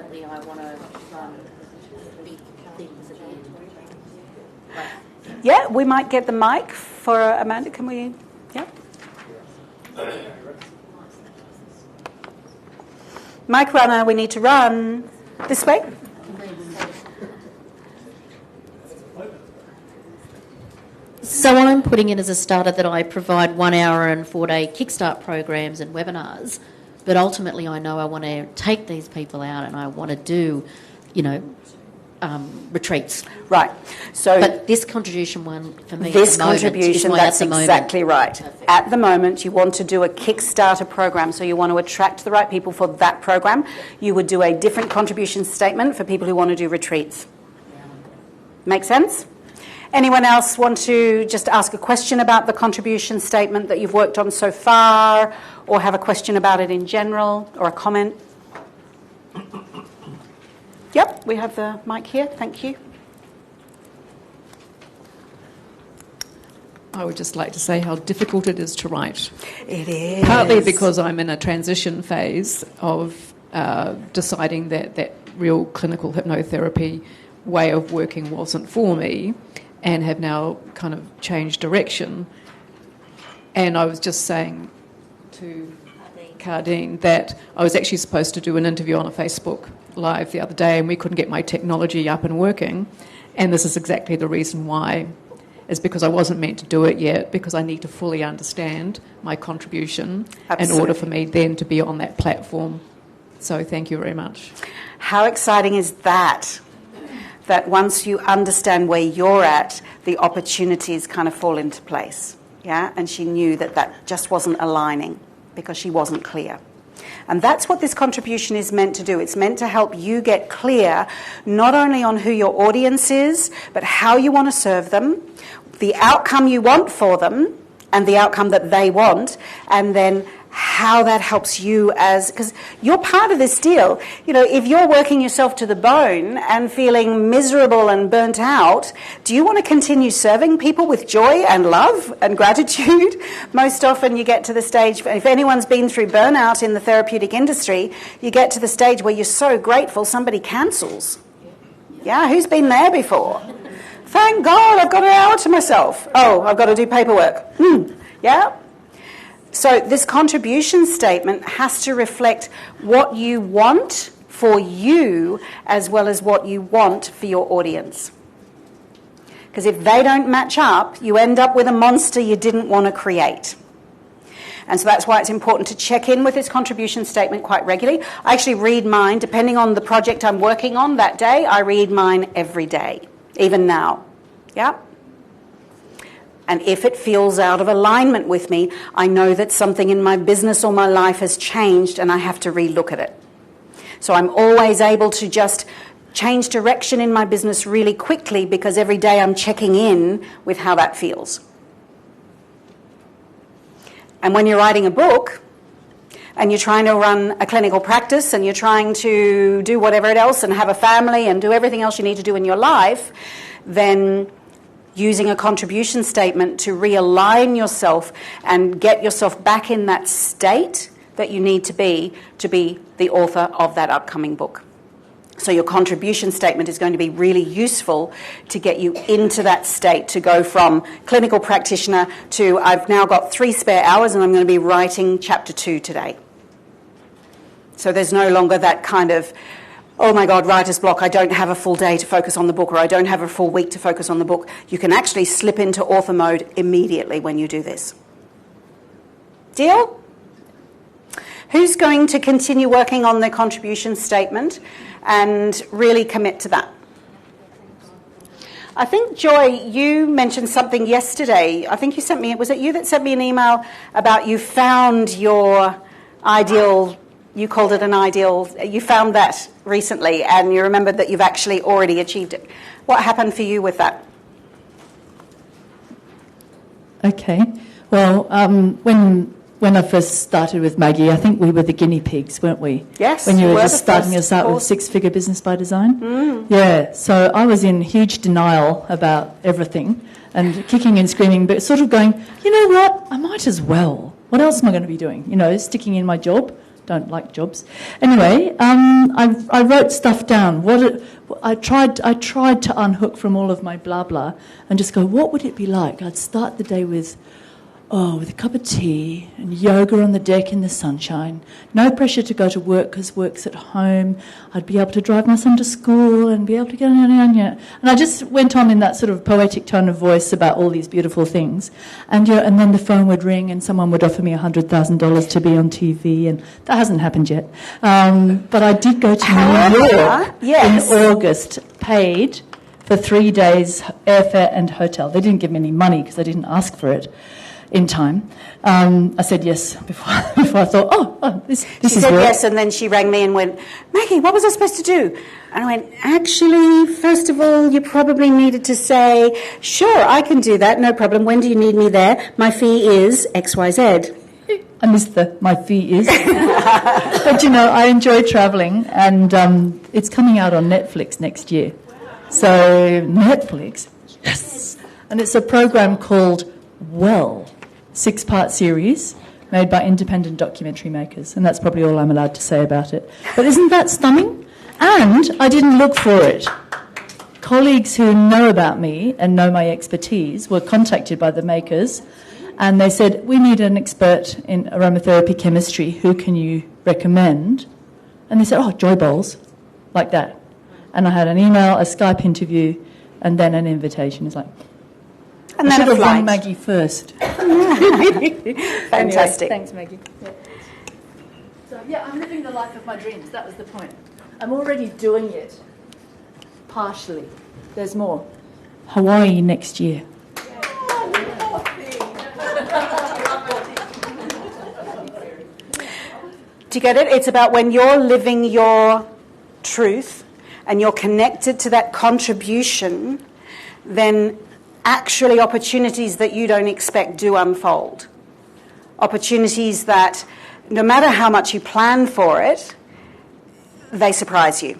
ultimately I want to run big things again. Yeah, we might get the mic for Amanda. Can we? Yeah. Mic runner, we need to run this way. So I'm putting in as a starter that I provide 1 hour and 4-day kickstart programs and webinars, but ultimately I know I want to take these people out and I want to do, retreats. Right. So, but this contribution one for me, this at the moment, contribution, is that's at the exactly moment. right. Perfect. At the moment, you want to do a Kickstarter program, so you want to attract the right people for that program. You would do a different contribution statement for people who want to do retreats. Make sense? Anyone else want to just ask a question about the contribution statement that you've worked on so far, or have a question about it in general, or a comment? Yep, we have the mic here. Thank you. I would just like to say how difficult it is to write. It is. Partly because I'm in a transition phase of deciding that real clinical hypnotherapy way of working wasn't for me, and have now kind of changed direction. And I was just saying to Cardine that I was actually supposed to do an interview on a Facebook Live the other day, and we couldn't get my technology up and working. And this is exactly the reason why. Is because I wasn't meant to do it yet, because I need to fully understand my contribution in order for me then to be on that platform. So thank you very much. How exciting is that? That once you understand where you're at, the opportunities kind of fall into place. Yeah? And she knew that just wasn't aligning because she wasn't clear. And that's what this contribution is meant to do. It's meant to help you get clear not only on who your audience is, but how you want to serve them, the outcome you want for them, and the outcome that they want, and then how that helps you because you're part of this deal. If you're working yourself to the bone and feeling miserable and burnt out, do you want to continue serving people with joy and love and gratitude? Most often you get to the stage, if anyone's been through burnout in the therapeutic industry, you get to the stage where you're so grateful somebody cancels. Yeah, who's been there before? Thank God, I've got an hour to myself. Oh, I've got to do paperwork. Yeah? So this contribution statement has to reflect what you want for you as well as what you want for your audience. Because if they don't match up, you end up with a monster you didn't want to create. And so that's why it's important to check in with this contribution statement quite regularly. I actually read mine, depending on the project I'm working on that day, I read mine every day, even now. Yeah? And if it feels out of alignment with me, I know that something in my business or my life has changed and I have to relook at it. So I'm always able to just change direction in my business really quickly because every day I'm checking in with how that feels. And when you're writing a book and you're trying to run a clinical practice and you're trying to do whatever else and have a family and do everything else you need to do in your life, then using a contribution statement to realign yourself and get yourself back in that state that you need to be the author of that upcoming book. So your contribution statement is going to be really useful to get you into that state, to go from clinical practitioner to I've now got 3 spare hours and I'm going to be writing chapter 2 today. So there's no longer that kind of, oh my God, writer's block, I don't have a full day to focus on the book, or I don't have a full week to focus on the book. You can actually slip into author mode immediately when you do this. Deal? Who's going to continue working on their contribution statement and really commit to that? I think, Joy, you mentioned something yesterday. I think you sent me, was it you that sent me an email about you found your ideal, you called it an ideal, you found that recently and you remembered that you've actually already achieved it. What happened for you with that? Okay. Well, when I first started with Maggie, I think we were the guinea pigs, weren't we? Yes. When you were just starting us out with Six-Figure Business by Design. Mm. Yeah. So I was in huge denial about everything and kicking and screaming, but sort of going, you know what? I might as well. What else am I going to be doing? Sticking in my job, don't like jobs. Anyway, I wrote stuff down. I tried to unhook from all of my blah blah and just go, what would it be like? I'd start the day with a cup of tea and yoga on the deck in the sunshine. No pressure to go to work because work's at home. I'd be able to drive my son to school and be able to go... And I just went on in that sort of poetic tone of voice about all these beautiful things. And then the phone would ring and someone would offer me $100,000 to be on TV, and that hasn't happened yet. But I did go to New York in August, paid for 3 days airfare and hotel. They didn't give me any money because I didn't ask for it in time. I said yes before I thought, this she is said work. yes, and then she rang me and went, Maggie, what was I supposed to do? And I went, actually, first of all, you probably needed to say, sure, I can do that, no problem. When do you need me there? My fee is XYZ. I missed my fee is. But, I enjoy travelling, and it's coming out on Netflix next year. So, Netflix, yes. And it's a program called Well, 6-part series made by independent documentary makers, and that's probably all I'm allowed to say about it. But isn't that stunning? And I didn't look for it. Colleagues who know about me and know my expertise were contacted by the makers, and they said, we need an expert in aromatherapy chemistry. Who can you recommend? And they said, Joy Bowles, like that. And I had an email, a Skype interview, and then an invitation. It's like... And I then should a have rung flight. Maggie first. Fantastic. Anyway, thanks, Maggie. Yeah. So, I'm living the life of my dreams. That was the point. I'm already doing it, partially. There's more. Hawaii next year. Do you get it? It's about when you're living your truth and you're connected to that contribution, then actually opportunities that you don't expect do unfold. Opportunities that, no matter how much you plan for it, they surprise you.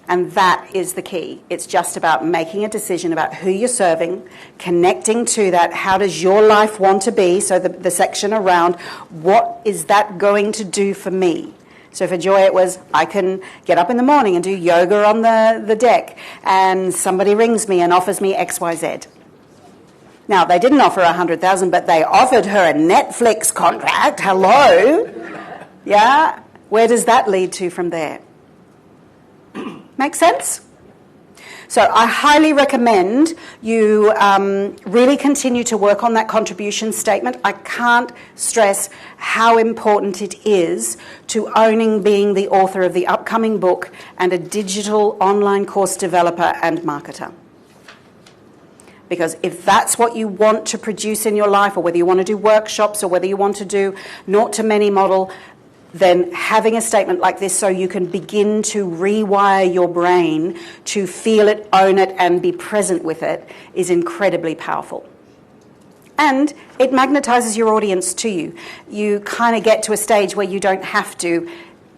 And that is the key. It's just about making a decision about who you're serving, connecting to that. How does your life want to be? So the section around, what is that going to do for me? So for Joy, it was, I can get up in the morning and do yoga on the deck, and somebody rings me and offers me XYZ. Now, they didn't offer $100,000, but they offered her a Netflix contract. Hello? Yeah? Where does that lead to from there? Make sense? So I highly recommend you really continue to work on that contribution statement. I can't stress how important it is to owning being the author of the upcoming book and a digital online course developer and marketer. Because if that's what you want to produce in your life, or whether you want to do workshops or whether you want to do naught to many model, then having a statement like this so you can begin to rewire your brain to feel it, own it, and be present with it is incredibly powerful. And it magnetizes your audience to you. You kind of get to a stage where you don't have to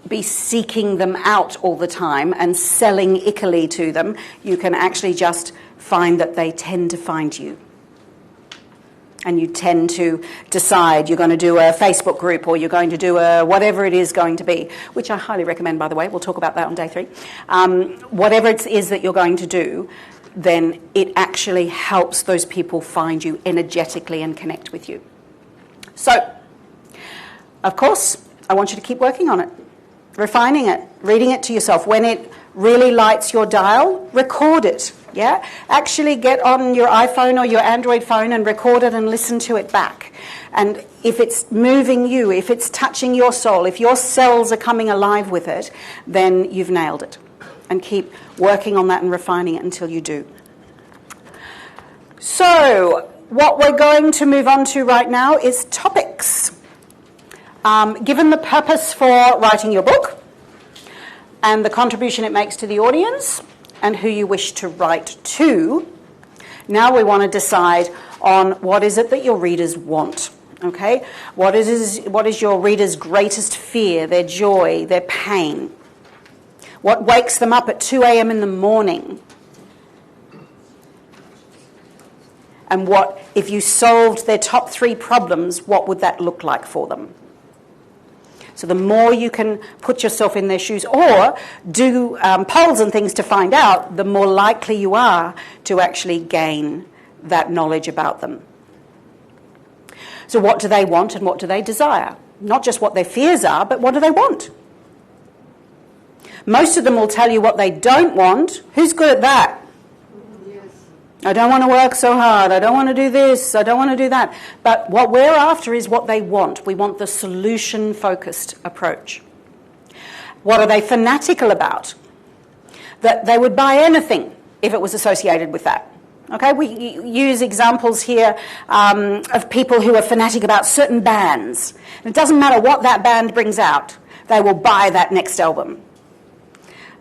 be seeking them out all the time and selling ickily to them. You can actually just find that they tend to find you. And you tend to decide you're going to do a Facebook group or you're going to do a whatever it is going to be, which I highly recommend, by the way. We'll talk about that on day 3. Whatever it is that you're going to do, then it actually helps those people find you energetically and connect with you. So, of course, I want you to keep working on it, refining it, reading it to yourself. When it really lights your dial, record it. Yeah, actually get on your iPhone or your Android phone and record it and listen to it back. And if it's moving you, if it's touching your soul, if your cells are coming alive with it, then you've nailed it. And keep working on that and refining it until you do. So, what we're going to move on to right now is topics. Given the purpose for writing your book and the contribution it makes to the audience, and who you wish to write to, now we want to decide on what is it that your readers want, okay? What is your readers' greatest fear, their joy, their pain? What wakes them up at 2 a.m. in the morning? And what, if you solved their top 3 problems, what would that look like for them? So the more you can put yourself in their shoes or do polls and things to find out, the more likely you are to actually gain that knowledge about them. So what do they want and what do they desire? Not just what their fears are, but what do they want? Most of them will tell you what they don't want. Who's good at that? I don't want to work so hard. I don't want to do this. I don't want to do that. But what we're after is what they want. We want the solution-focused approach. What are they fanatical about? That they would buy anything if it was associated with that. Okay, we use examples here of people who are fanatic about certain bands. And it doesn't matter what that band brings out. They will buy that next album.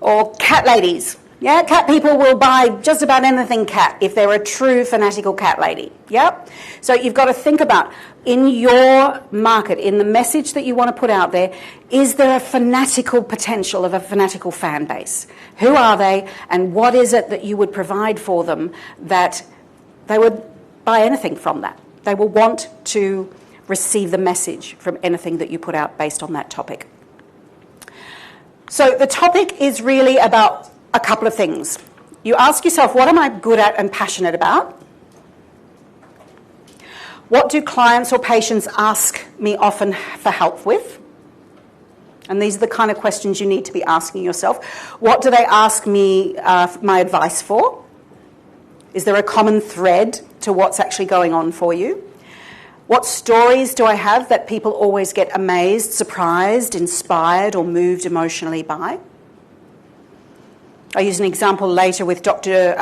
Or cat ladies. Yeah, cat people will buy just about anything cat if they're a true fanatical cat lady. Yep. So you've got to think about, in your market, in the message that you want to put out there, is there a fanatical potential of a fanatical fan base? Who are they, and what is it that you would provide for them that they would buy anything from that? They will want to receive the message from anything that you put out based on that topic. So the topic is really about a couple of things. You ask yourself, what am I good at and passionate about? What do clients or patients ask me often for help with? And these are the kind of questions you need to be asking yourself. What do they ask me my advice for? Is there a common thread to what's actually going on for you? What stories do I have that people always get amazed, surprised, inspired, or moved emotionally by? I use an example later with Dr.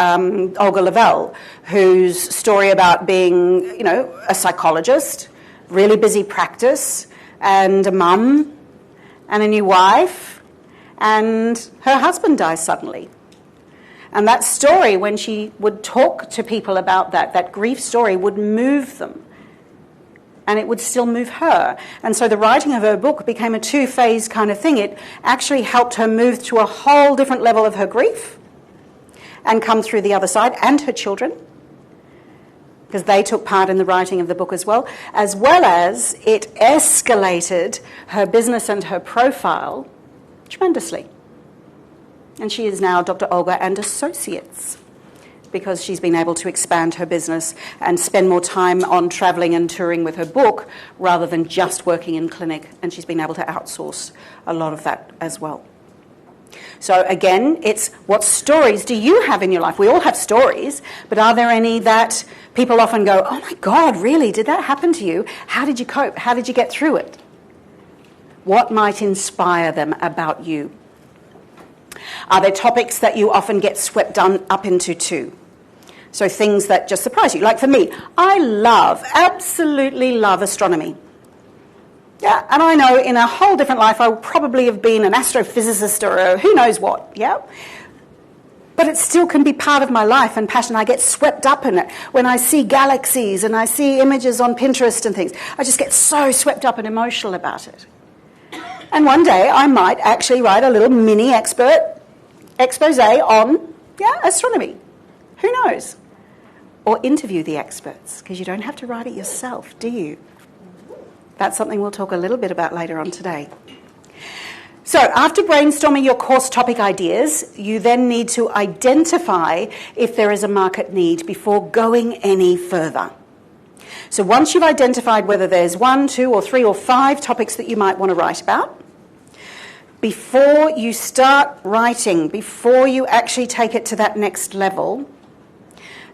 Olga Lavelle, whose story about being, a psychologist, really busy practice, and a mum, and a new wife, and her husband dies suddenly. And that story, when she would talk to people about that grief story would move them. And it would still move her. And so the writing of her book became a two-phase kind of thing. It actually helped her move to a whole different level of her grief and come through the other side, and her children, because they took part in the writing of the book as well as it escalated her business and her profile tremendously. And she is now Dr. Olga and Associates, because she's been able to expand her business and spend more time on travelling and touring with her book rather than just working in clinic, and she's been able to outsource a lot of that as well. So again, it's what stories do you have in your life? We all have stories, but are there any that people often go, oh my God, really? Did that happen to you? How did you cope? How did you get through it? What might inspire them about you? Are there topics that you often get swept up into too? So things that just surprise you. Like for me, I absolutely love astronomy. Yeah, and I know in a whole different life I would probably have been an astrophysicist or a who knows what, yeah? But it still can be part of my life and passion. I get swept up in it. When I see galaxies and I see images on Pinterest and things, I just get so swept up and emotional about it. And one day I might actually write a little mini expose on, astronomy. Who knows? Or interview the experts, because you don't have to write it yourself, do you? That's something we'll talk a little bit about later on today. So after brainstorming your course topic ideas, you then need to identify if there is a market need before going any further. So once you've identified whether there's 1, 2, or 3, or 5 topics that you might want to write about, before you start writing, before you actually take it to that next level,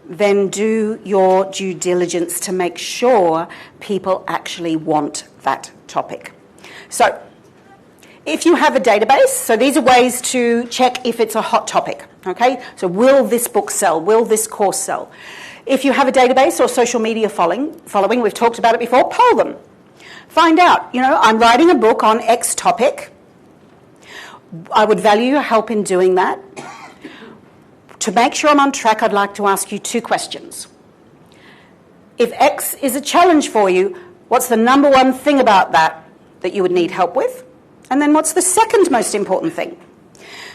then do your due diligence to make sure people actually want that topic. So if you have a database, so these are ways to check if it's a hot topic, okay? So will this book sell? Will this course sell? If you have a database or social media following, we've talked about it before, poll them. Find out, I'm writing a book on X topic. I would value your help in doing that. To make sure I'm on track, I'd like to ask you 2 questions. If X is a challenge for you, what's the number one thing about that you would need help with? And then what's the second most important thing?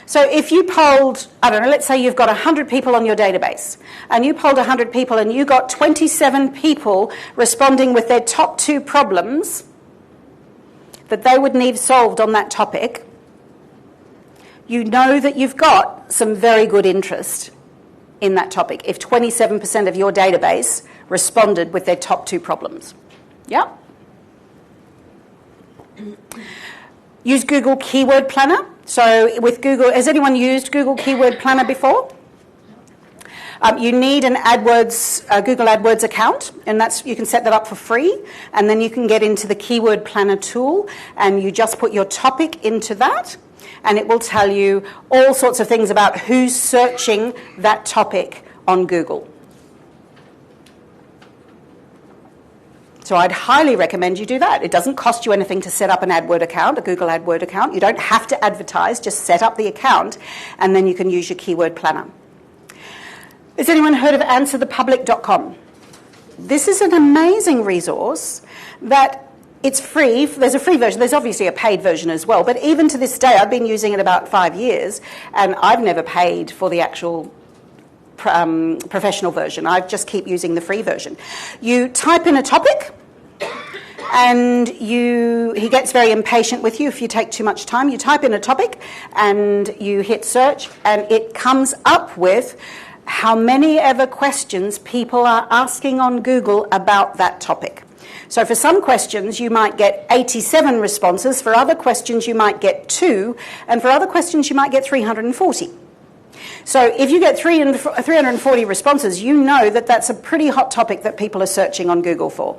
So if you polled, let's say you've got 100 people on your database, and you polled 100 people and you got 27 people responding with their top 2 problems, that they would need solved on that topic, you know that you've got some very good interest in that topic if 27% of your database responded with their top 2 problems. Yeah? Use Google Keyword Planner. So with Google, has anyone used Google Keyword Planner before? You need an Google AdWords account, and you can set that up for free, and then you can get into the Keyword Planner tool, and you just put your topic into that, and it will tell you all sorts of things about who's searching that topic on Google. So I'd highly recommend you do that. It doesn't cost you anything to set up an AdWord account, a Google AdWord account. You don't have to advertise, just set up the account, and then you can use your Keyword Planner. Has anyone heard of answerthepublic.com? This is an amazing resource that it's free. There's a free version. There's obviously a paid version as well. But even to this day, I've been using it about 5 years, and I've never paid for the actual professional version. I just keep using the free version. You type in a topic, and he gets very impatient with you if you take too much time. You type in a topic, and you hit search, and it comes up with how many ever questions people are asking on Google about that topic. So for some questions, you might get 87 responses. For other questions, you might get 2. And for other questions, you might get 340. So if you get 340 responses, you know that that's a pretty hot topic that people are searching on Google for.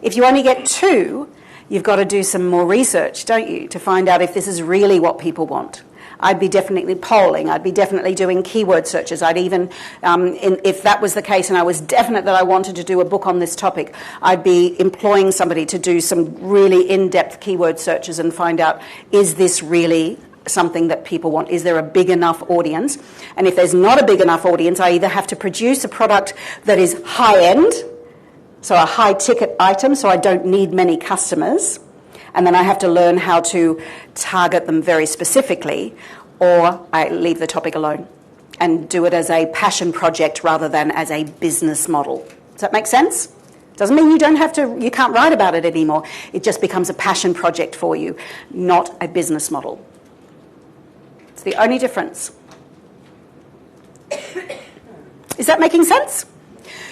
If you only get 2, you've got to do some more research, don't you, to find out if this is really what people want. I'd be definitely polling. I'd be definitely doing keyword searches. I'd even, if that was the case and I was definite that I wanted to do a book on this topic, I'd be employing somebody to do some really in-depth keyword searches and find out, is this really something that people want? Is there a big enough audience? And if there's not a big enough audience, I either have to produce a product that is high-end, so a high-ticket item, so I don't need many customers, and then I have to learn how to target them very specifically, or I leave the topic alone and do it as a passion project rather than as a business model. Does that make sense? Doesn't mean you can't write about it anymore. It just becomes a passion project for you, not a business model. It's the only difference. Is that making sense?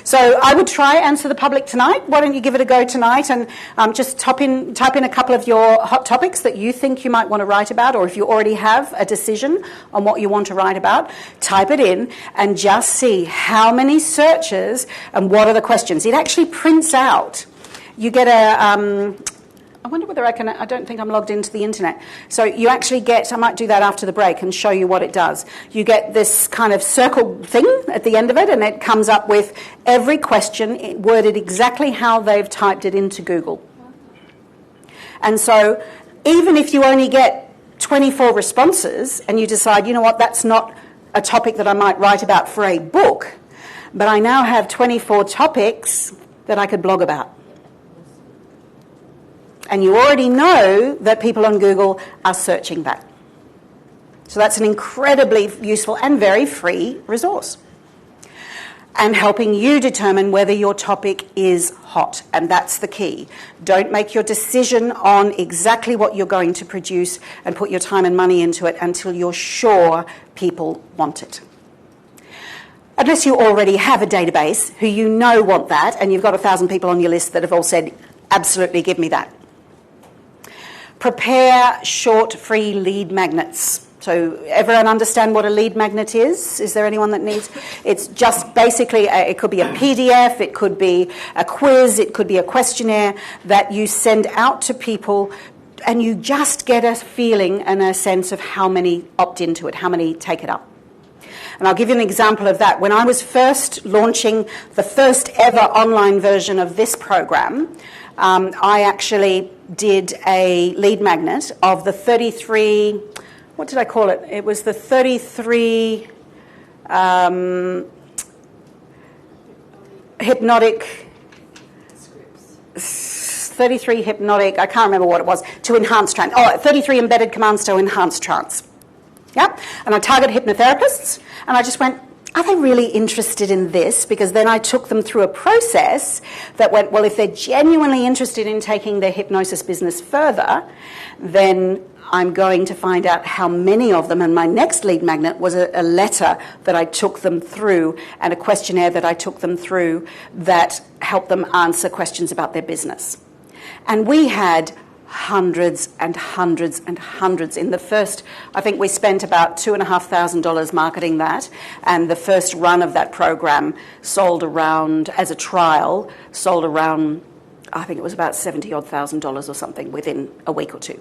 So I would try Answer the Public tonight. Why don't you give it a go tonight and just type in a couple of your hot topics that you think you might want to write about, or if you already have a decision on what you want to write about, type it in and just see how many searches and what are the questions. It actually prints out. You get I wonder whether I don't think I'm logged into the internet. So you actually get, I might do that after the break and show you what it does. You get this kind of circle thing at the end of it, and it comes up with every question worded exactly how they've typed it into Google. And so even if you only get 24 responses and you decide, you know what, that's not a topic that I might write about for a book, but I now have 24 topics that I could blog about. And you already know that people on Google are searching that. So that's an incredibly useful and very free resource. And helping you determine whether your topic is hot. And that's the key. Don't make your decision on exactly what you're going to produce and put your time and money into it until you're sure people want it. Unless you already have a database who you know want that, and you've got 1,000 people on your list that have all said, absolutely, give me that. Prepare short, free lead magnets. So everyone understand what a lead magnet is? Is there anyone that needs? It's just basically, it could be a PDF, it could be a quiz, it could be a questionnaire that you send out to people, and you just get a feeling and a sense of how many opt into it, how many take it up. And I'll give you an example of that. When I was first launching the first ever online version of this program, I actually did a lead magnet of the 33, what did I call it? It was the 33 hypnotic, 33 hypnotic, I can't remember what it was, to enhance trance. 33 embedded commands to enhance trance. Yep. And I target hypnotherapists, and I just went, are they really interested in this? Because then I took them through a process that went, well, if they're genuinely interested in taking their hypnosis business further, then I'm going to find out how many of them, and my next lead magnet was a letter that I took them through and a questionnaire that I took them through that helped them answer questions about their business. And we had hundreds and hundreds and hundreds. In the first, I think we spent about $2,500 marketing that, and the first run of that program sold around, as a trial, sold around, I think it was about $70,000 or something within a week or two.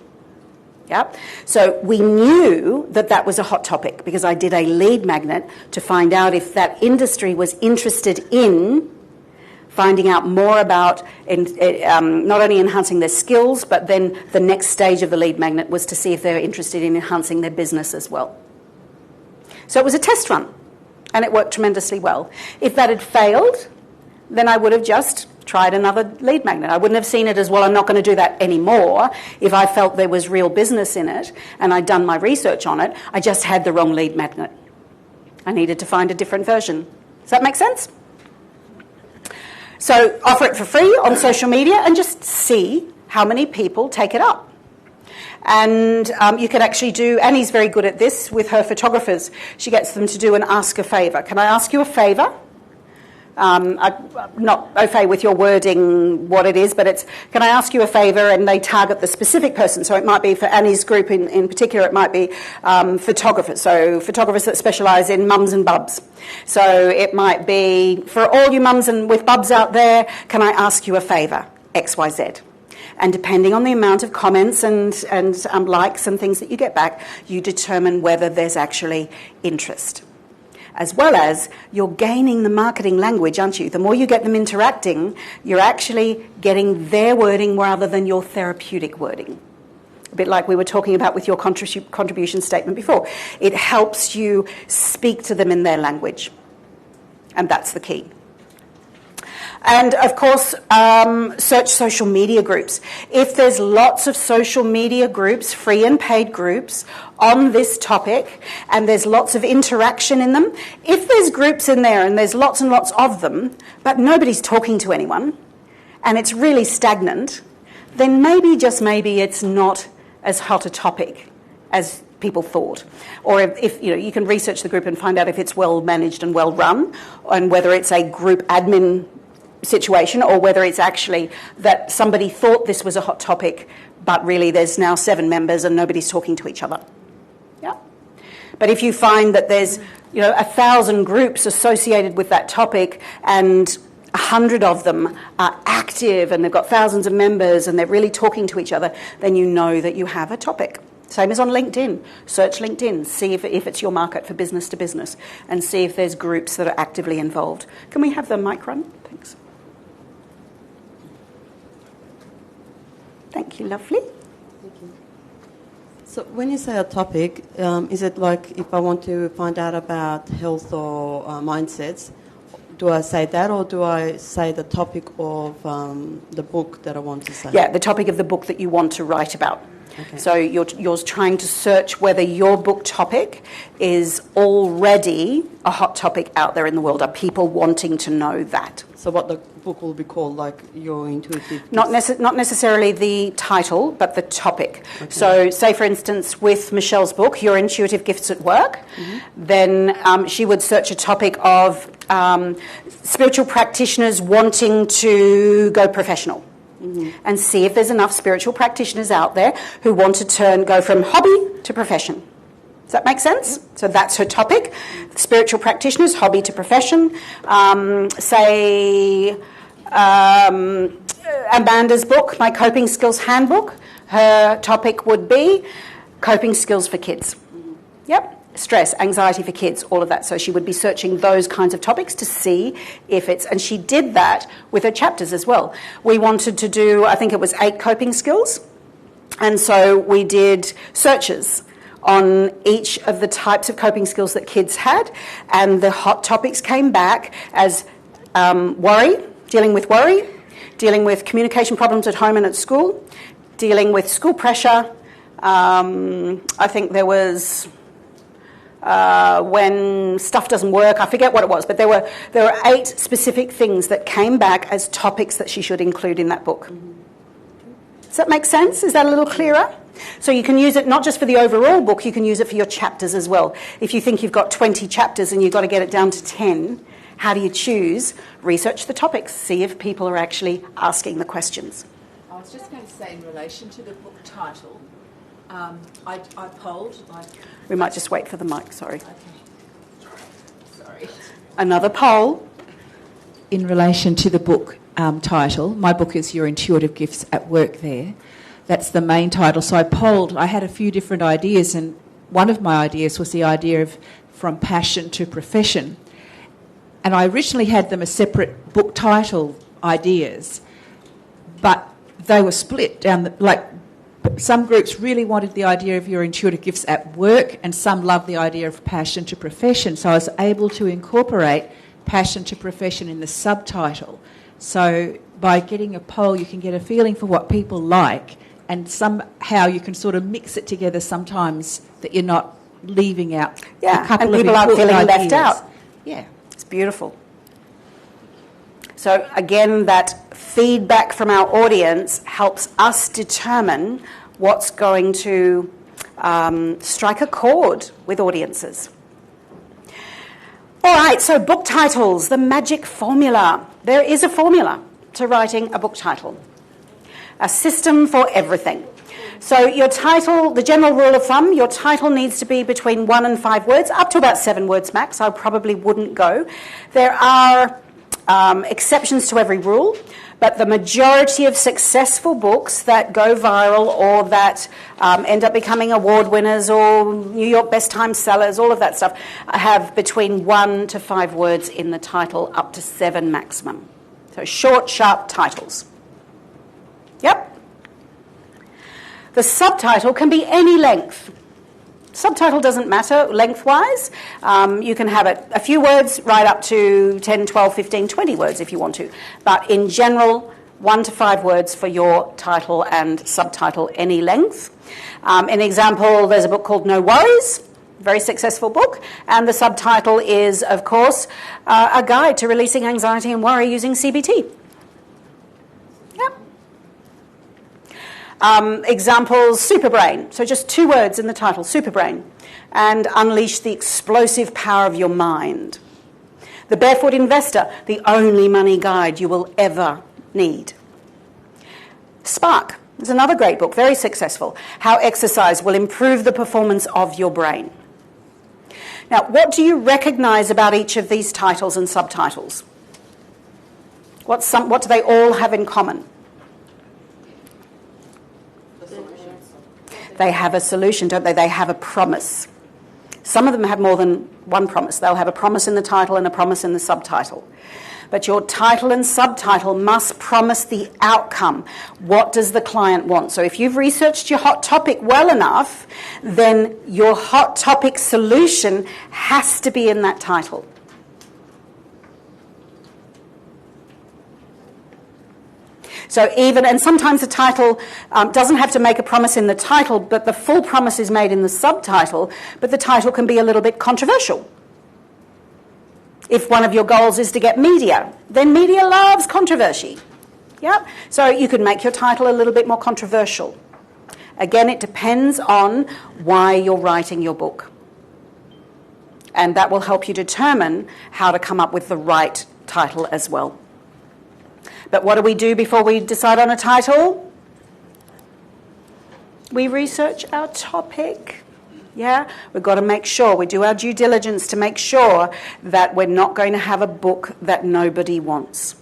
Yeah. So we knew that that was a hot topic because I did a lead magnet to find out if that industry was interested in finding out more about not only enhancing their skills, but then the next stage of the lead magnet was to see if they were interested in enhancing their business as well. So it was a test run, and it worked tremendously well. If that had failed, then I would have just tried another lead magnet. I wouldn't have seen it as, well, I'm not going to do that anymore. If I felt there was real business in it and I'd done my research on it, I just had the wrong lead magnet. I needed to find a different version. Does that make sense? So offer it for free on social media and just see how many people take it up. And you can actually do, Annie's very good at this with her photographers. She gets them to do an ask a favour. Can I ask you a favour? I'm not au fait with your wording, what it is, but it's, can I ask you a favour? And they target the specific person. So it might be for Annie's group in particular, it might be photographers. So photographers that specialise in mums and bubs. So it might be, for all you mums and with bubs out there, can I ask you a favour? X, Y, Z. And depending on the amount of comments and likes and things that you get back, you determine whether there's actually interest. As well as you're gaining the marketing language, aren't you? The more you get them interacting, you're actually getting their wording rather than your therapeutic wording. A bit like we were talking about with your contribution statement before. It helps you speak to them in their language. And that's the key. And, of course, search social media groups. If there's lots of social media groups, free and paid groups, on this topic, and there's lots of interaction in them, if there's groups in there and there's lots and lots of them, but nobody's talking to anyone, and it's really stagnant, then maybe, just maybe, it's not as hot a topic as people thought. Or if you can research the group and find out if it's well managed and well run, and whether it's a group admin situation or whether it's actually that somebody thought this was a hot topic, but really there's now 7 members and nobody's talking to each other. Yeah. But if you find that there's 1,000 groups associated with that topic and 100 of them are active and they've got thousands of members and they're really talking to each other, then you know that you have a topic. Same as on LinkedIn. Search LinkedIn, see if it's your market for business to business, and see if there's groups that are actively involved. Can we have the mic run? Thanks. Thank you, lovely. Thank you. So when you say a topic, is it like if I want to find out about health or mindsets, do I say that or do I say the topic of the book that I want to say? Yeah, the topic of the book that you want to write about. Okay. So you're trying to search whether your book topic is already a hot topic out there in the world. Are people wanting to know that? So what the book will be called, like Your Intuitive... Not necessarily the title, but the topic. Okay. So say, for instance, with Michelle's book, Your Intuitive Gifts at Work, then she would search a topic of spiritual practitioners wanting to go professional. And see if there's enough spiritual practitioners out there who want to go from hobby to profession. Does that make sense? So that's her topic. Spiritual practitioners, hobby to profession. Say Amanda's book, My Coping Skills Handbook, her topic would be coping skills for kids. Yep. Stress, anxiety for kids, all of that. So she would be searching those kinds of topics to see if it's... And she did that with her chapters as well. We wanted to do, I think it was 8 coping skills. And so we did searches on each of the types of coping skills that kids had. And the hot topics came back as worry, dealing with communication problems at home and at school, dealing with school pressure. I think there was... when stuff doesn't work. I forget what it was, but there were 8 specific things that came back as topics that she should include in that book. Does that make sense? Is that a little clearer? So you can use it not just for the overall book, you can use it for your chapters as well. If you think you've got 20 chapters and you've got to get it down to 10, how do you choose? Research the topics, see if people are actually asking the questions. I was just going to say, in relation to the book title, I polled. We might just wait for the mic, sorry. Okay. Sorry. Another poll. In relation to the book title, my book is Your Intuitive Gifts at Work there. That's the main title. So I polled. I had a few different ideas, and one of my ideas was the idea of from passion to profession. And I originally had them as separate book title ideas, but they were split down. Some groups really wanted the idea of your intuitive gifts at work, and some loved the idea of passion to profession. So I was able to incorporate passion to profession in the subtitle. So by getting a poll, you can get a feeling for what people like, and somehow you can sort of mix it together sometimes that you're not leaving out a couple and of people aren't feeling ideas. left out. Yeah. It's beautiful. So again, that feedback from our audience helps us determine what's going to strike a chord with audiences. All right, so book titles, the magic formula. There is a formula to writing a book title. A system for everything. So your title, the general rule of thumb, your title needs to be between 1 and 5 words, up to about 7 words max. I probably wouldn't go. There are exceptions to every rule, but the majority of successful books that go viral or that end up becoming award winners or New York Best Time sellers, all of that stuff, have between 1 to 5 words in the title, up to 7 maximum. So short, sharp titles. Yep. The subtitle can be any length. Subtitle doesn't matter lengthwise. You can have it a few words right up to 10, 12, 15, 20 words if you want to. But in general, 1 to 5 words for your title and subtitle, any length. An example, there's a book called No Worries, very successful book, and the subtitle is, of course, A Guide to Releasing Anxiety and Worry Using CBT. Yep. Examples, Superbrain. So just 2 words in the title, Superbrain. And Unleash the Explosive Power of Your Mind. The Barefoot Investor, the only money guide you will ever need. Spark is another great book, very successful. How exercise will improve the performance of your brain. Now, what do you recognise about each of these titles and subtitles? What do they all have in common? They have a solution, don't they? They have a promise. Some of them have more than one promise. They'll have a promise in the title and a promise in the subtitle. But your title and subtitle must promise the outcome. What does the client want? So if you've researched your hot topic well enough, then your hot topic solution has to be in that title. So and sometimes the title doesn't have to make a promise in the title, but the full promise is made in the subtitle, but the title can be a little bit controversial. If one of your goals is to get media, then media loves controversy. Yeah? So you could make your title a little bit more controversial. Again, it depends on why you're writing your book. And that will help you determine how to come up with the right title as well. But what do we do before we decide on a title? We research our topic. Yeah, we've got to make sure, we do our due diligence to make sure that we're not going to have a book that nobody wants.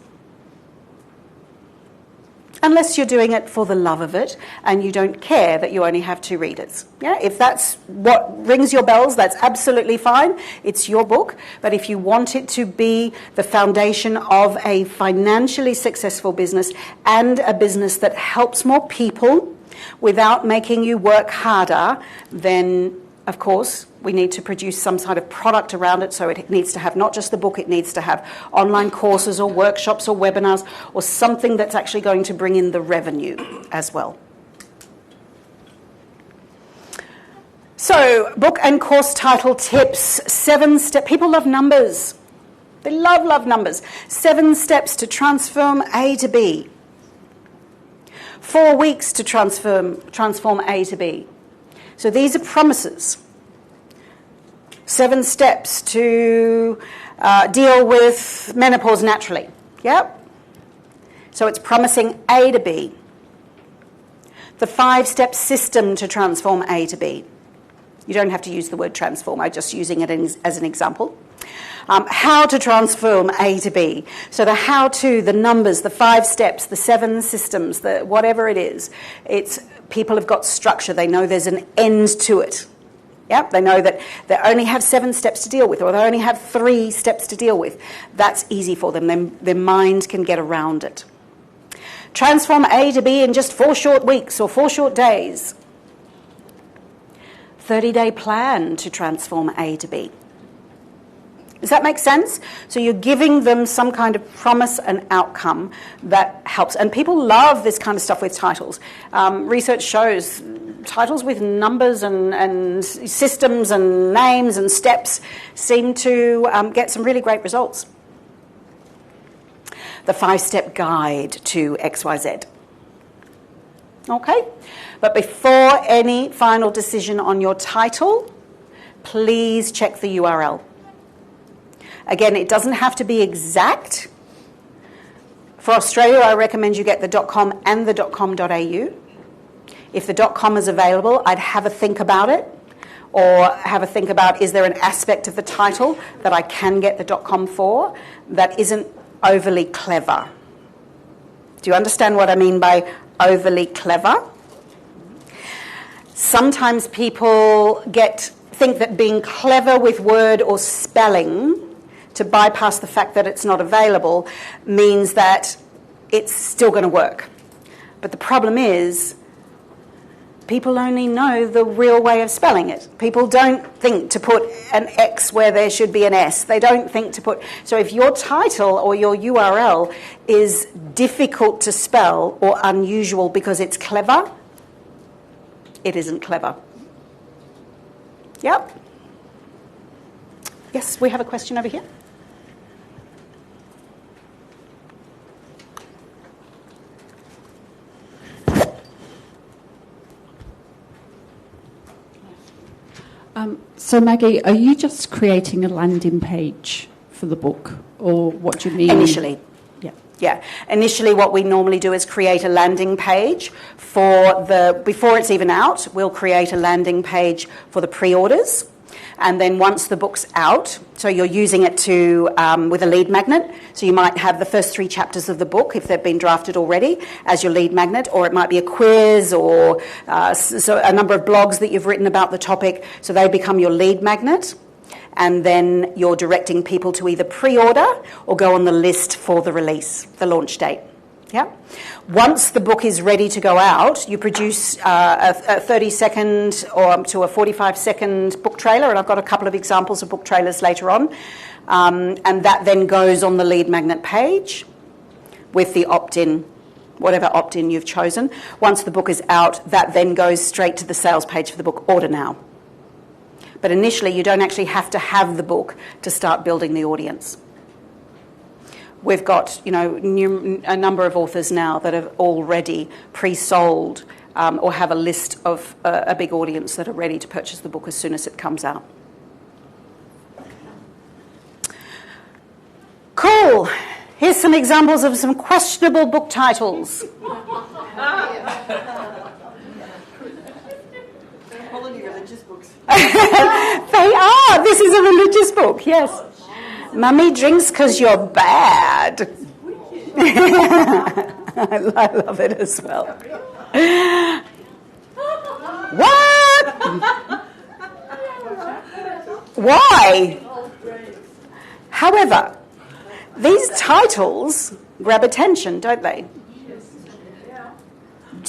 Unless you're doing it for the love of it and you don't care that you only have 2 readers. Yeah, if that's what rings your bells, that's absolutely fine. It's your book. But if you want it to be the foundation of a financially successful business and a business that helps more people without making you work harder, then, of course, we need to produce some sort of product around it. So it needs to have not just the book, it needs to have online courses or workshops or webinars or something that's actually going to bring in the revenue as well. So So, book and course title tips, 7 steps. People love numbers. They love numbers. 7 steps to transform A to B. 4 weeks to transform A to B. So these are promises. 7 steps to deal with menopause naturally. Yep. So it's promising A to B. The 5-step system to transform A to B. You don't have to use the word transform, I'm just using it as an example. How to transform A to B. So the how-to, the numbers, the 5 steps, the 7 systems, the whatever it is, it's people have got structure. They know there's an end to it. Yep, they know that they only have 7 steps to deal with, or they only have 3 steps to deal with. That's easy for them. Their mind can get around it. Transform A to B in just 4 short weeks or 4 short days. 30-day plan to transform A to B. Does that make sense? So you're giving them some kind of promise and outcome that helps. And people love this kind of stuff with titles. Research shows titles with numbers and systems and names and steps seem to get some really great results. The 5-step guide to XYZ. Okay? But before any final decision on your title, please check the URL. Again, it doesn't have to be exact. For Australia, I recommend you get the .com and the .com.au. If the .com is available, I'd have a think about it, or have a think about, is there an aspect of the title that I can get the .com for that isn't overly clever? Do you understand what I mean by overly clever? Sometimes people think that being clever with word or spelling to bypass the fact that it's not available means that it's still going to work. But the problem is people only know the real way of spelling it. People don't think to put an X where there should be an S. They don't think to put... So if your title or your URL is difficult to spell or unusual because it's clever, it isn't clever. Yep. Yes, we have a question over here. So Maggie, are you just creating a landing page for the book, or what do you mean? Initially. Yeah. Initially, what we normally do is create a landing page before it's even out, we'll create a landing page for the pre-orders. And then once the book's out, so you're using it with a lead magnet, so you might have the first 3 chapters of the book, if they've been drafted already, as your lead magnet, or it might be a quiz or so a number of blogs that you've written about the topic, so they become your lead magnet. And then you're directing people to either pre-order or go on the list for the release, the launch date. Yeah. Once the book is ready to go out, you produce a 30-second or to a 45-second book trailer, and I've got a couple of examples of book trailers later on, and that then goes on the lead magnet page with the opt-in, whatever opt-in you've chosen. Once the book is out, that then goes straight to the sales page for the book. Order now. But initially, you don't actually have to have the book to start building the audience. We've got, a number of authors now that have already pre-sold or have a list of a big audience that are ready to purchase the book as soon as it comes out. Cool. Here's some examples of some questionable book titles. They are. This is a religious book, yes. Mummy drinks because you're bad. I love it as well. What? Why? However, these titles grab attention, don't they?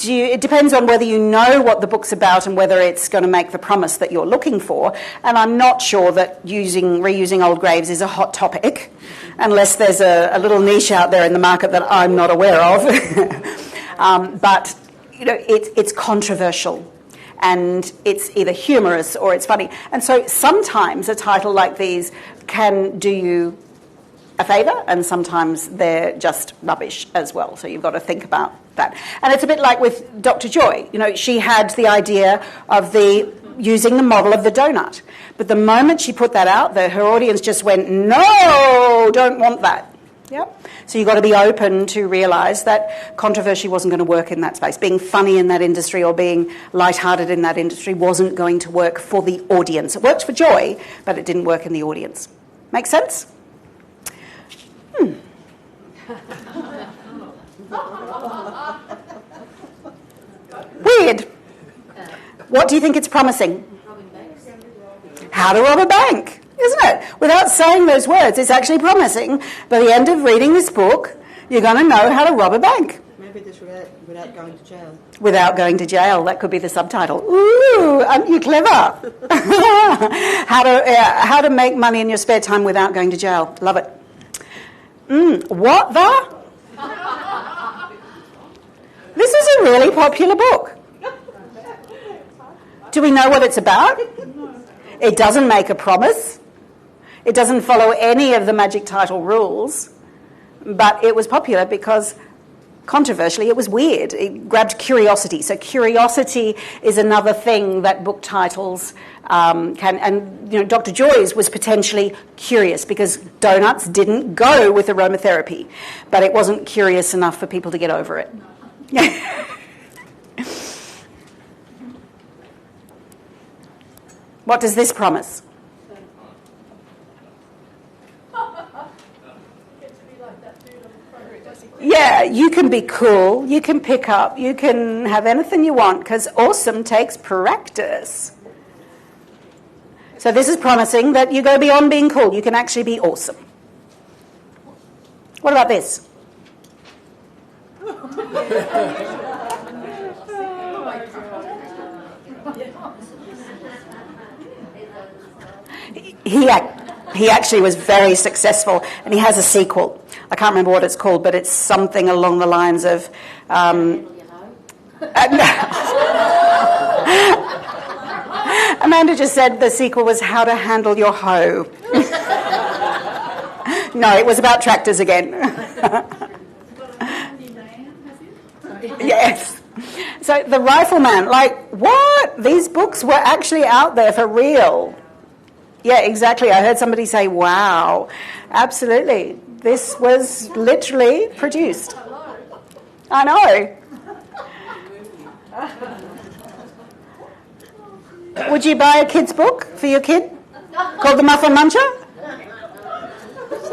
It depends on whether you know what the book's about and whether it's going to make the promise that you're looking for. And I'm not sure that reusing old graves is a hot topic, unless there's a little niche out there in the market that I'm not aware of. But it's controversial. and it's either humorous or it's funny. And so sometimes a title like these can do you a favour, and sometimes they're just rubbish as well. So you've got to think about that. And it's a bit like with Dr. Joy. You know, she had the idea of using the model of the donut. But the moment she put that out there, her audience just went, no, don't want that. Yep. So you've got to be open to realise that controversy wasn't going to work in that space. Being funny in that industry or being lighthearted in that industry wasn't going to work for the audience. It worked for Joy, but it didn't work in the audience. Make sense? Weird. What do you think it's promising? How to rob a bank, isn't it? Without saying those words, it's actually promising by the end of reading this book, you're going to know how to rob a bank. Maybe just without going to jail. Without going to jail, that could be the subtitle. Ooh, aren't you clever? How to make money in your spare time without going to jail. Love it. What the? This is a really popular book. Do we know what it's about? It doesn't make a promise. It doesn't follow any of the magic title rules. But it was popular because, controversially, it was weird. It grabbed curiosity. So curiosity is another thing that book titles can... And, you know, Dr. Joy's was potentially curious because donuts didn't go with aromatherapy. But it wasn't curious enough for people to get over it. What does this promise? Yeah, you can be cool, you can pick up, you can have anything you want because awesome takes practice. So this is promising that you go beyond being cool, you can actually be awesome. What about this? He actually was very successful, and he has a sequel. I can't remember what it's called, but it's something along the lines of... Amanda just said the sequel was How to Handle Your Hoe. No, it was about tractors again. Yes. So The Rifleman, like, what? These books were actually out there for real. Yeah, exactly. I heard somebody say, wow. Absolutely. This was literally produced. I know. Would you buy a kid's book for your kid called The Muffin Muncher? It's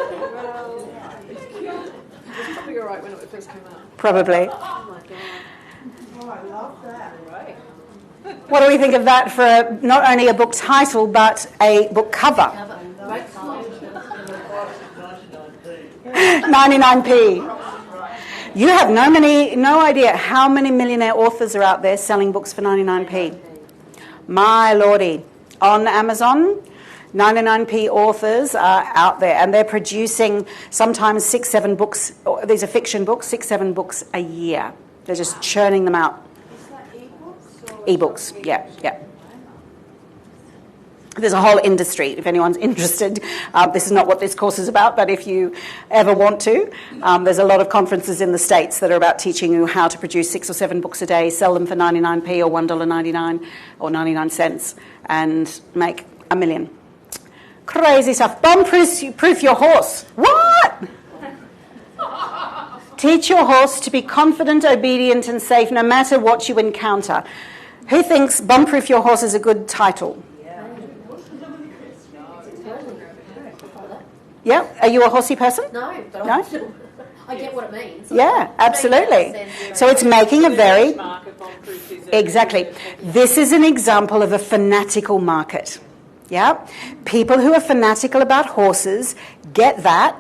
probably all right when it first came out. Probably. Oh my God. Oh, I love that. Right. What do we think of that for not only a book title but a book cover? 99p. You have no idea how many millionaire authors are out there selling books for 99p. My lordy. On Amazon, 99p authors are out there, and they're producing sometimes 6-7 books. These are fiction books, 6-7 books a year. They're just churning them out. Is that e-books? E-books, yeah. There's a whole industry, if anyone's interested. This is not what this course is about, but if you ever want to, there's a lot of conferences in the States that are about teaching you how to produce 6 or 7 books a day, sell them for 99p or $1.99 or 99 cents, and make $1 million. Crazy stuff. Bomb-proof your horse. What? Teach your horse to be confident, obedient, and safe no matter what you encounter. Who thinks Bomb-proof your horse is a good title? Yeah, are you a horsey person? No, but No? I get what it means. Yeah, absolutely. So it's making a very... Exactly. This is an example of a fanatical market. Yeah? People who are fanatical about horses get that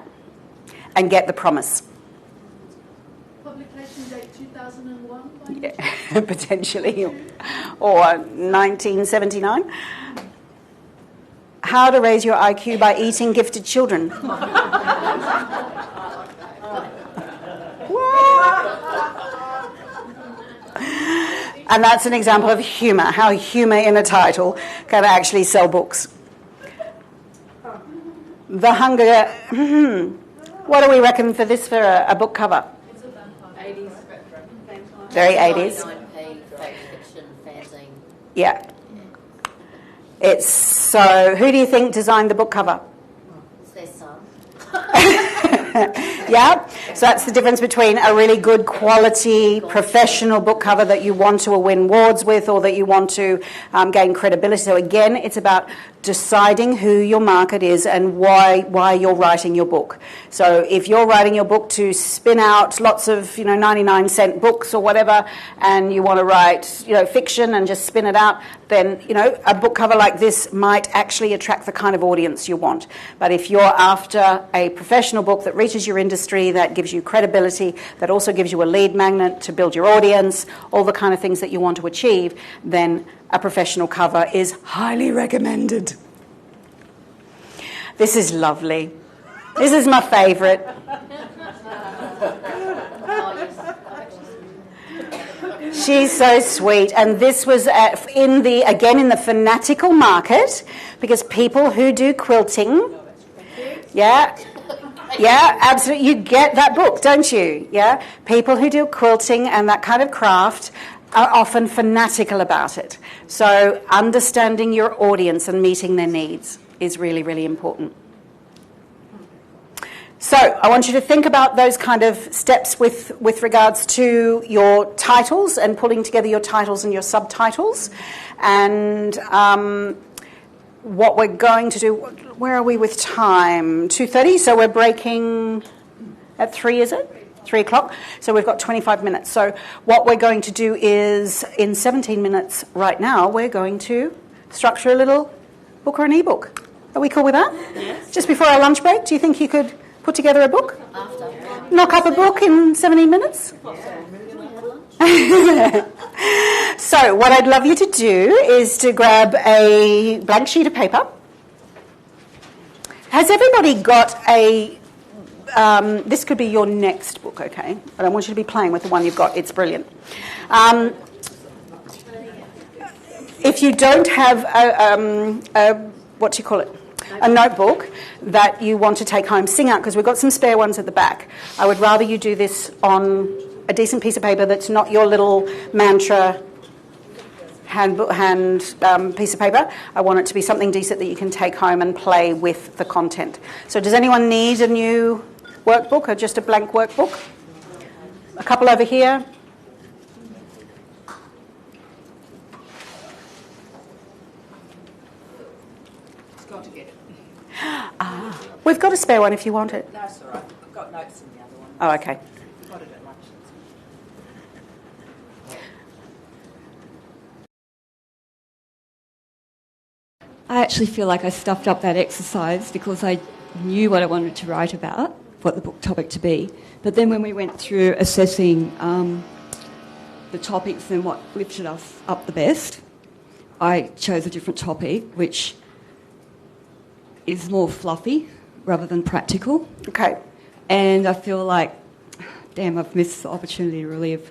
and get the promise. Publication date 2001? Yeah, potentially. Or 1979. How to raise your IQ by eating gifted children. And that's an example of humour, how humour in a title can actually sell books. The Hunger... What do we reckon for this for a book cover? It's a 80s. Very 80s. 99p fake fiction fanzine. Yeah. It's so... Who do you think designed the book cover? It's their son. Yeah, so that's the difference between a really good quality professional book cover that you want to win awards with or that you want to gain credibility. So again, it's about deciding who your market is and why you're writing your book. So if you're writing your book to spin out lots of 99-cent books or whatever, and you want to write fiction and just spin it out, then a book cover like this might actually attract the kind of audience you want. But if you're after a professional book that reaches your industry, that gives you credibility, that also gives you a lead magnet to build your audience, all the kind of things that you want to achieve, then a professional cover is highly recommended. This is lovely. This is my favourite. She's so sweet, and this was in the fanatical market, because people who do quilting, yeah, absolutely, you get that book, don't you? Yeah, people who do quilting and that kind of craft are often fanatical about it. So understanding your audience and meeting their needs is really, really important. So I want you to think about those kind of steps with regards to your titles and pulling together your titles and your subtitles. And what we're going to do, where are we with time? 2:30, so we're breaking at 3, is it? 3 o'clock. So we've got 25 minutes. So what we're going to do is, in 17 minutes right now, we're going to structure a little book or an e-book. Are we cool with that? Yes. Just before our lunch break, do you think you could put together a book? After. Knock up a book in 17 minutes? So what I'd love you to do is to grab a blank sheet of paper. Has everybody got a... this could be your next book, okay? But I want you to be playing with the one you've got. It's brilliant. If you don't have what do you call it? A notebook that you want to take home, sing out, because we've got some spare ones at the back. I would rather you do this on a decent piece of paper that's not your little mantra hand piece of paper. I want it to be something decent that you can take home and play with the content. So does anyone need a new workbook or just a blank workbook? A couple over here. We've got a spare one if you want it. No, it's all right. I've got notes in the other one. Oh, okay. Got it at lunch. I actually feel like I stuffed up that exercise because I knew what I wanted to write about, what the book topic to be. But then when we went through assessing the topics and what lifted us up the best, I chose a different topic, which is more fluffy rather than practical. Okay. And I feel like, damn, I've missed the opportunity to really have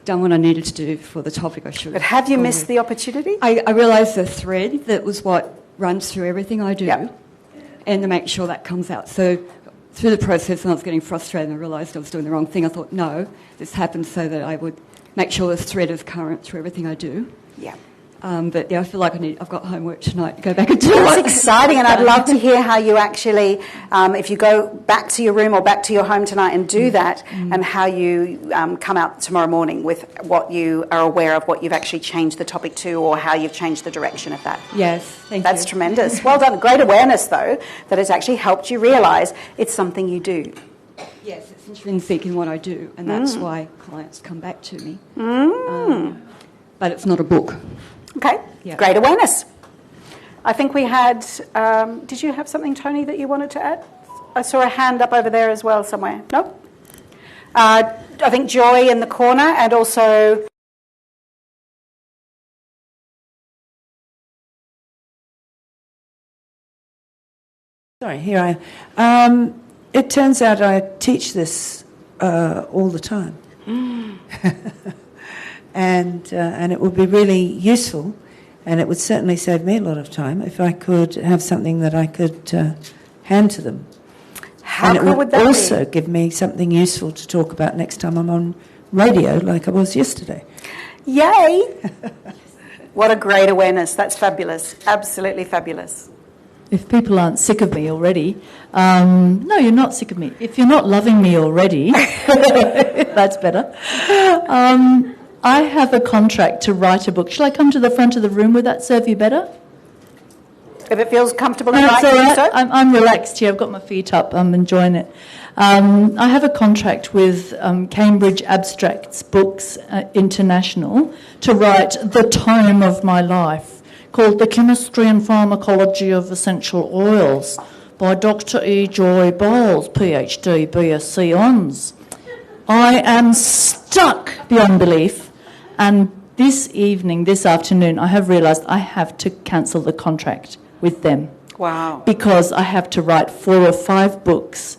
done what I needed to do for the topic I should have. But have you missed the opportunity? I realised the thread that was what runs through everything I do, Yep. and to make sure that comes out. So through the process, when I was getting frustrated and I realised I was doing the wrong thing, I thought, no, this happened so that I would make sure this thread is current through everything I do. Yeah. But yeah, I feel like I've got homework tonight to go back and do That's it. exciting, and I'd love to hear how you actually, if you go back to your room or back to your home tonight and do that, and how you come out tomorrow morning with what you are aware of, what you've actually changed the topic to, or how you've changed the direction of that. Yes, thank you. That's tremendous. Well done. Great awareness, though, that it's actually helped you realise it's something you do. Yes, it's intrinsic in what I do, and that's why clients come back to me. But it's not a book. Okay, Yeah. Great awareness. I think we had, did you have something, Tony, that you wanted to add? I saw a hand up over there as well somewhere. No? I think Joy in the corner, and also... Sorry, here I am. It turns out I teach this all the time. and it would be really useful, and it would certainly save me a lot of time if I could have something that I could hand to them. How and it cool would would that also be? give me something useful to talk about next time I'm on radio, like I was yesterday. Yay! What a great awareness. That's fabulous. Absolutely fabulous. If people aren't sick of me already, no, you're not sick of me. If you're not loving me already, that's better. I have a contract to write a book. Shall I come to the front of the room? Would that serve you better? If it feels comfortable No, and it's right all to do right. so. I'm relaxed here. I've got my feet up. I'm enjoying it. I have a contract with Cambridge Abstracts Books International to write the tome of my life, called The Chemistry and Pharmacology of Essential Oils by Dr. E. Joy Bowles, PhD, BSc Hons. I am stuck beyond belief, and this afternoon, I have realised I have to cancel the contract with them. Wow. Because I have to write 4 or 5 books,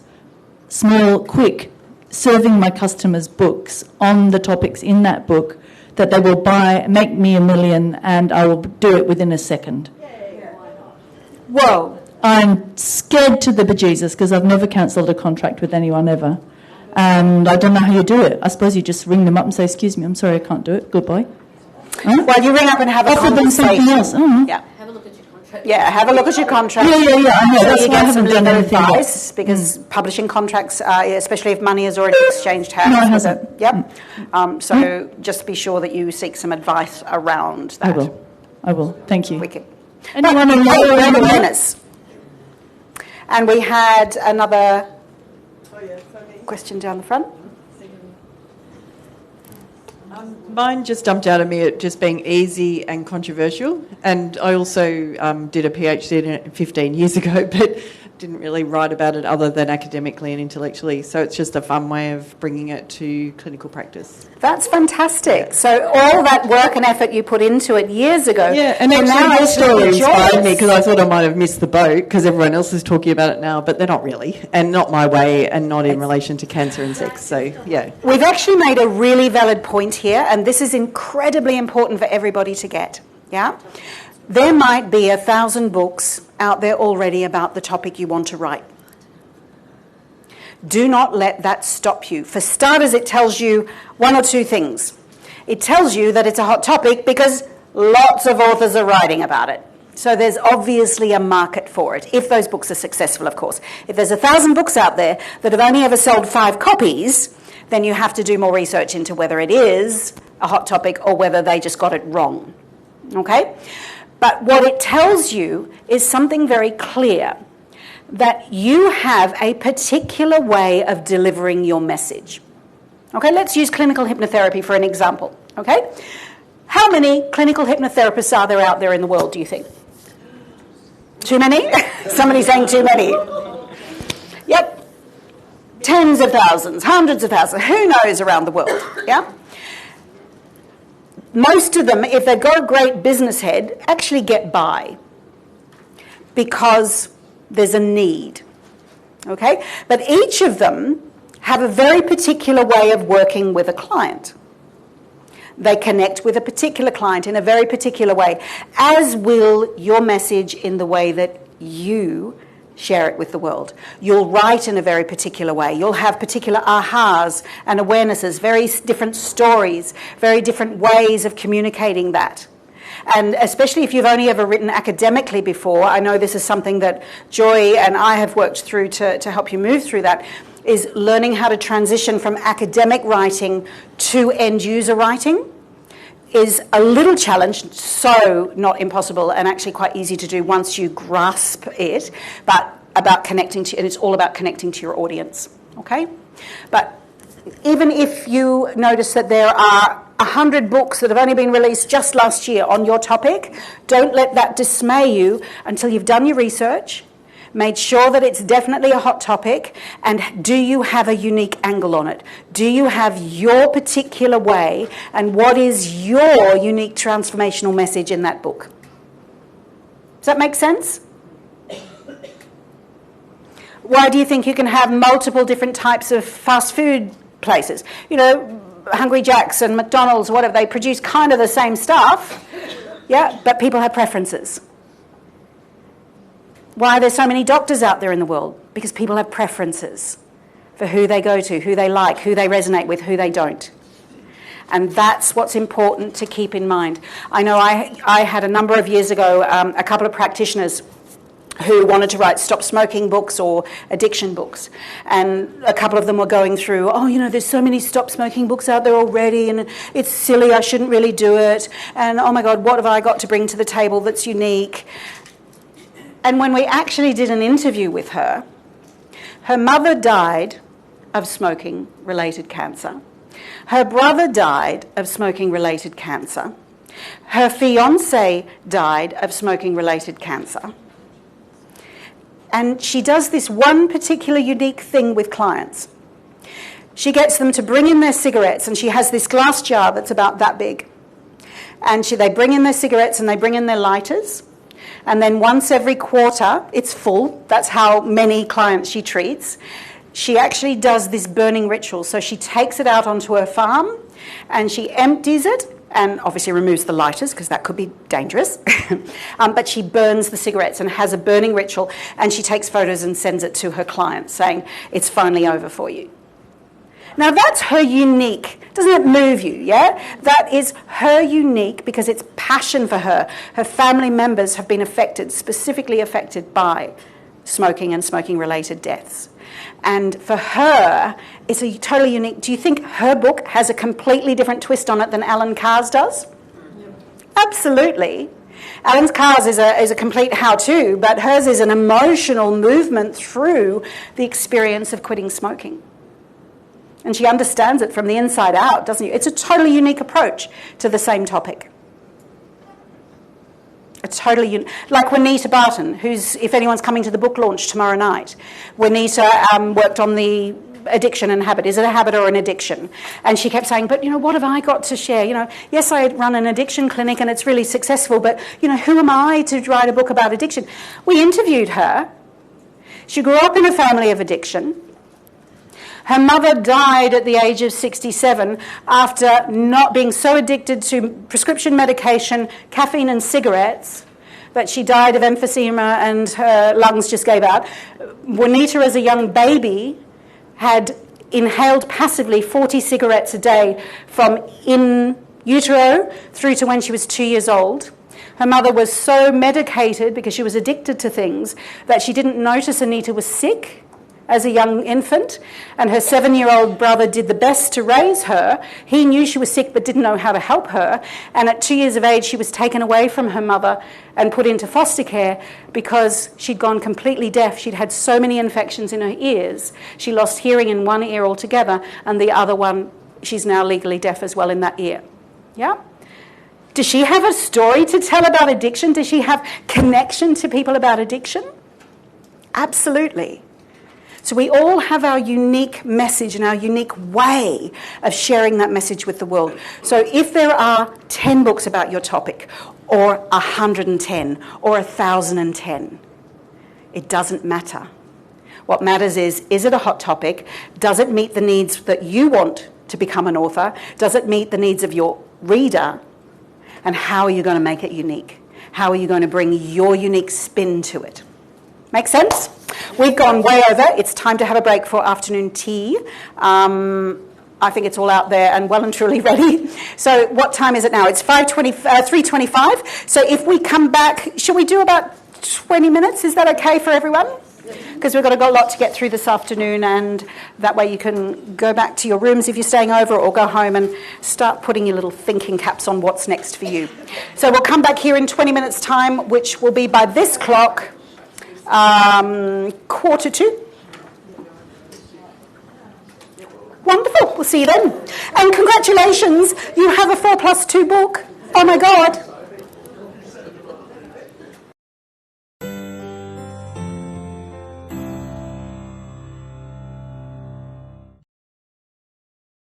small, quick, serving my customers books on the topics in that book that they will buy, make me $1 million, and I will do it within a second. Whoa. I'm scared to the bejesus because I've never cancelled a contract with anyone ever. And I don't know how you do it. I suppose you just ring them up and say, excuse me, I'm sorry, I can't do it. Goodbye. Huh? Well, you ring up and have a Offer them something conversation. else. Oh. Yeah. Have a look at your contract. Yeah, have a look at your contract. Yeah, I know. So That's you why I get some haven't done legal anything yet. advice, because publishing contracts, especially if money has already exchanged hands. No, it with hasn't. Yep. So just be sure that you seek some advice around that. I will. Thank you. Wicked. Anyone in Great the awareness. And we had another question down the front. Mine just jumped out at me at just being easy and controversial. And I also did a PhD in it 15 years ago, but didn't really write about it other than academically and intellectually. So it's just a fun way of bringing it to clinical practice. That's fantastic. So all that work and effort you put into it years ago. Yeah, and you're now actually your story able to enjoy inspired it. me because I thought I might have missed the boat because everyone else is talking about it now, but they're not really, and not my way, and not in relation to cancer and sex. So, yeah. We've actually made a really valid point here, and this is incredibly important for everybody to get. Yeah? There might be 1,000 books out there already about the topic you want to write. Do not let that stop you. For starters, it tells you one or two things. It tells you that it's a hot topic because lots of authors are writing about it. So there's obviously a market for it, if those books are successful, of course. If there's 1,000 books out there that have only ever sold 5 copies, then you have to do more research into whether it is a hot topic or whether they just got it wrong. Okay? But what it tells you is something very clear, that you have a particular way of delivering your message. Okay, let's use clinical hypnotherapy for an example. Okay? How many clinical hypnotherapists are there out there in the world, do you think? Too many? Somebody's saying too many. Yep. Tens of thousands, hundreds of thousands, who knows around the world, yeah? Most of them, if they've got a great business head, actually get by because there's a need, okay? But each of them have a very particular way of working with a client. They connect with a particular client in a very particular way, as will your message in the way that you share it with the world. You'll write in a very particular way. You'll have particular ahas and awarenesses, very different stories, very different ways of communicating that. And especially if you've only ever written academically before, I know this is something that Joy and I have worked through to help you move through that, is learning how to transition from academic writing to end-user writing is a little challenge, so not impossible and actually quite easy to do once you grasp it, but about connecting to, and it's all about connecting to your audience, okay? But even if you notice that there are 100 books that have only been released just last year on your topic, don't let that dismay you until you've done your research, made sure that it's definitely a hot topic, and do you have a unique angle on it? Do you have your particular way, and what is your unique transformational message in that book? Does that make sense? Why do you think you can have multiple different types of fast food places? You know, Hungry Jack's and McDonald's, whatever, they produce kind of the same stuff, yeah, but people have preferences. Why are there so many doctors out there in the world? Because people have preferences for who they go to, who they like, who they resonate with, who they don't. And that's what's important to keep in mind. I know I had a number of years ago a couple of practitioners who wanted to write stop smoking books or addiction books. And a couple of them were going through, oh, you know, there's so many stop smoking books out there already and it's silly, I shouldn't really do it. And oh my God, what have I got to bring to the table that's unique? And when we actually did an interview with her, her mother died of smoking-related cancer. Her brother died of smoking-related cancer. Her fiancé died of smoking-related cancer. And she does this one particular unique thing with clients. She gets them to bring in their cigarettes, and she has this glass jar that's about that big. And they bring in their cigarettes and they bring in their lighters. And then once every quarter, it's full. That's how many clients she treats. She actually does this burning ritual. So she takes it out onto her farm and she empties it and obviously removes the lighters because that could be dangerous. But she burns the cigarettes and has a burning ritual, and she takes photos and sends it to her clients saying, it's finally over for you. Now that's her unique. Doesn't it move you, yeah? That is her unique because it's passion for her. Her family members have been affected, specifically affected by smoking and smoking-related deaths. And for her, it's a totally unique... Do you think her book has a completely different twist on it than Alan Carr's does? Yep. Absolutely. Alan Carr's is a complete how-to, but hers is an emotional movement through the experience of quitting smoking. And she understands it from the inside out, doesn't she? It's a totally unique approach to the same topic. Like Juanita Barton, who's, if anyone's coming to the book launch tomorrow night, Juanita worked on the addiction and habit. Is it a habit or an addiction? And she kept saying, but, you know, what have I got to share? You know, yes, I run an addiction clinic and it's really successful, but, you know, who am I to write a book about addiction? We interviewed her. She grew up in a family of addiction. Her mother died at the age of 67 after not being so addicted to prescription medication, caffeine and cigarettes that she died of emphysema and her lungs just gave out. Juanita, as a young baby, had inhaled passively 40 cigarettes a day from in utero through to when she was 2 years old. Her mother was so medicated because she was addicted to things that she didn't notice Anita was sick as a young infant, and her 7-year-old brother did the best to raise her. He knew she was sick but didn't know how to help her, and at 2 years of age she was taken away from her mother and put into foster care because she'd gone completely deaf. She'd had so many infections in her ears. She lost hearing in one ear altogether, and the other one, she's now legally deaf as well in that ear. Yeah? Does she have a story to tell about addiction? Does she have connection to people about addiction? Absolutely. So we all have our unique message and our unique way of sharing that message with the world. So if there are 10 books about your topic, or 110, or 1,010, it doesn't matter. What matters is it a hot topic? Does it meet the needs that you want to become an author? Does it meet the needs of your reader? And how are you going to make it unique? How are you going to bring your unique spin to it? Make sense? We've gone way over. It's time to have a break for afternoon tea. I think it's all out there and well and truly ready. So what time is it now? It's 3:25. So if we come back, should we do about 20 minutes? Is that okay for everyone? Because we've got a lot to get through this afternoon, and that way you can go back to your rooms if you're staying over, or go home and start putting your little thinking caps on what's next for you. So we'll come back here in 20 minutes' time, which will be by this clock, 1:45. Wonderful. We'll see you then. And congratulations, you have a 4+2 book. Oh my God.